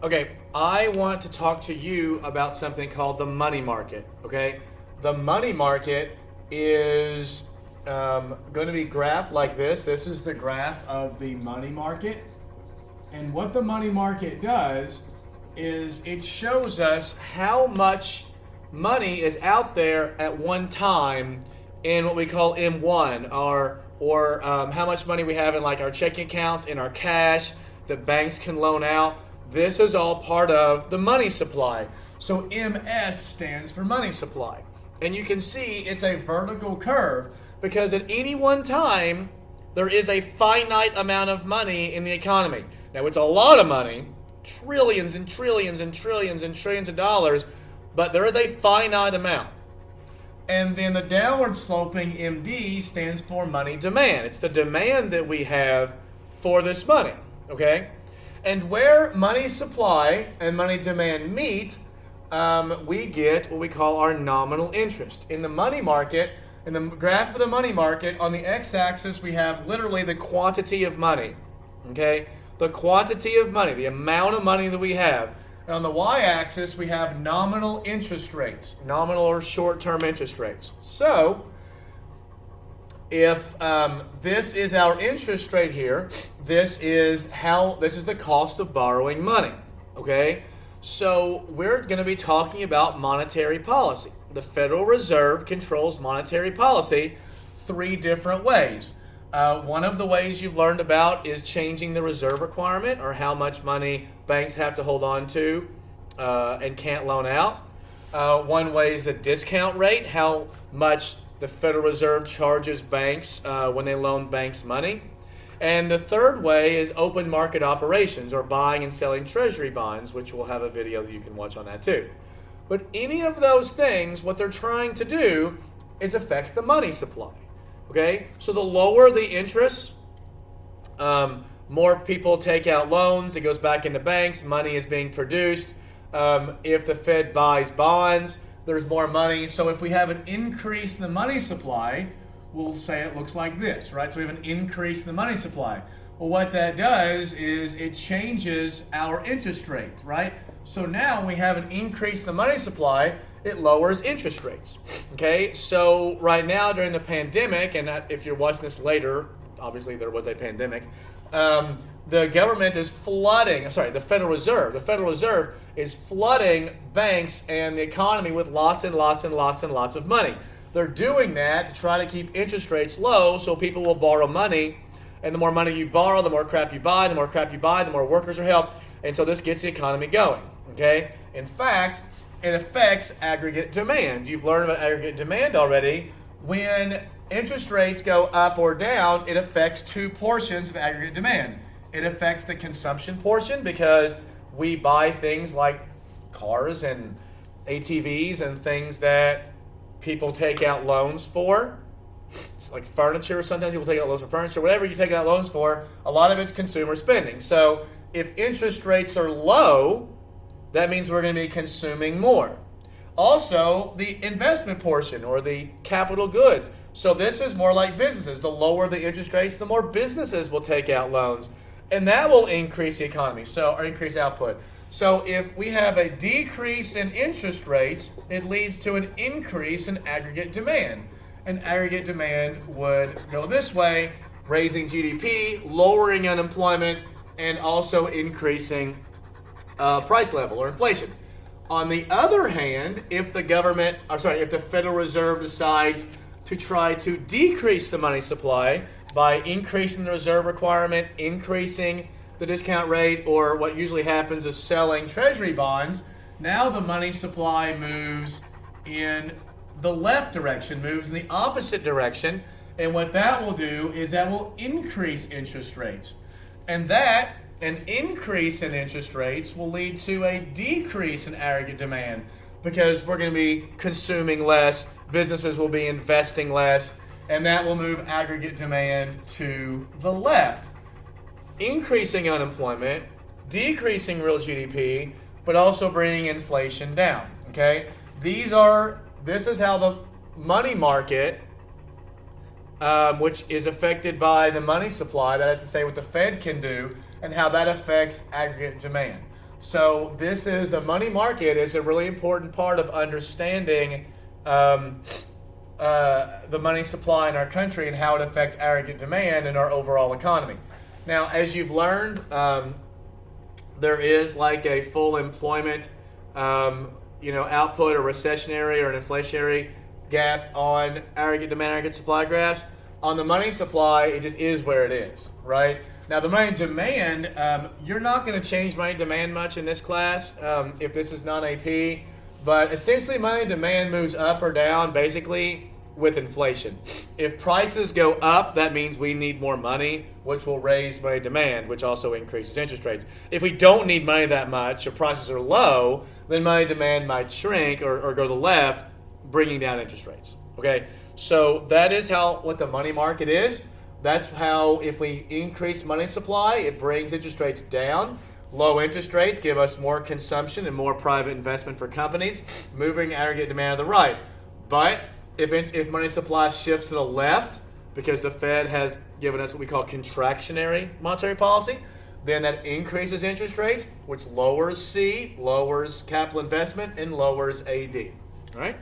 Okay, I want to talk to you about something called the money market. Okay, the money market is going to be graphed like this. This is the graph of the money market. And what the money market does is it shows us how much money is out there at one time in what we call M1, or how much money we have in like our checking accounts, in our cash that banks can loan out. This is all part of the money supply. So MS stands for money supply. And you can see it's a vertical curve because at any one time there is a finite amount of money in the economy. Now it's a lot of money, trillions and trillions and trillions and trillions of dollars, but there is a finite amount. And then the downward sloping MD stands for money demand. It's the demand that we have for this money, okay? And where money supply and money demand meet, we get what we call our nominal interest. In the money market, in the graph of the money market, on the x-axis we have literally the quantity of money, okay? The quantity of money, the amount of money that we have. And on the y-axis, we have nominal interest rates, nominal or short-term interest rates. So, if this is our interest rate here, this is the cost of borrowing money. Okay, so we're going to be talking about monetary policy. The Federal Reserve controls monetary policy three different ways. One of the ways you've learned about is changing the reserve requirement, or how much money banks have to hold on to and can't loan out. One way is the discount rate, how much the Federal Reserve charges banks when they loan banks money. And the third way is open market operations, or buying and selling treasury bonds, which we'll have a video that you can watch on that too. But any of those things, what they're trying to do is affect the money supply. Okay, so the lower the interest, more people take out loans. It goes back into banks. Money is being produced. If the Fed buys bonds, there's more money. So if we have an increase in the money supply, we'll say it looks like this, right? So we have an increase in the money supply. Well, what that does is it changes our interest rate, right? So now we have an increase in the money supply. It lowers interest rates. Okay, so right now during the pandemic, and if you're watching this later, obviously there was a pandemic, the government is flooding, the Federal Reserve is flooding banks and the economy with lots and lots and lots and lots of money. They're doing that to try to keep interest rates low so people will borrow money, and the more money you borrow, the more crap you buy, the more crap you buy, the more workers are helped, and so this gets the economy going. Okay, in fact, it affects aggregate demand. You've learned about aggregate demand already. When interest rates go up or down, it affects two portions of aggregate demand. It affects the consumption portion because we buy things like cars and ATVs and things that people take out loans for. It's like furniture. Sometimes people take out loans for furniture. Whatever you take out loans for, a lot of it's consumer spending. So if interest rates are low, that means we're going to be consuming more. Also, the investment portion, or the capital good. So this is more like businesses. The lower the interest rates, the more businesses will take out loans. And that will increase the economy, or increase output. So if we have a decrease in interest rates, it leads to an increase in aggregate demand. And aggregate demand would go this way, raising GDP, lowering unemployment, and also increasing price level or inflation. On the other hand, if the Federal Reserve decides to try to decrease the money supply by increasing the reserve requirement, increasing the discount rate, or what usually happens is selling treasury bonds, now the money supply moves in the left direction, moves in the opposite direction, and what that will do is that will increase interest rates. And that an increase in interest rates will lead to a decrease in aggregate demand because we're going to be consuming less, businesses will be investing less, and that will move aggregate demand to the left, increasing unemployment, decreasing real GDP, but also bringing inflation down. Okay, this is how the money market, which is affected by the money supply, that is to say what the Fed can do, and how that affects aggregate demand. So this is the money market is a really important part of understanding the money supply in our country and how it affects aggregate demand in our overall economy. Now, as you've learned, there is like a full employment, output or recessionary or an inflationary gap on aggregate demand, aggregate supply graphs. On the money supply, it just is where it is, right? Now, the money demand, you're not going to change money demand much in this class if this is non-AP, but essentially money demand moves up or down basically with inflation. If prices go up, that means we need more money, which will raise money demand, which also increases interest rates. If we don't need money that much or prices are low, then money demand might shrink or go to the left, bringing down interest rates. Okay, so that is what the money market is. That's how if we increase money supply, it brings interest rates down. Low interest rates give us more consumption and more private investment for companies, moving aggregate demand to the right. But if money supply shifts to the left, because the Fed has given us what we call contractionary monetary policy, then that increases interest rates, which lowers C, lowers capital investment, and lowers AD. All right?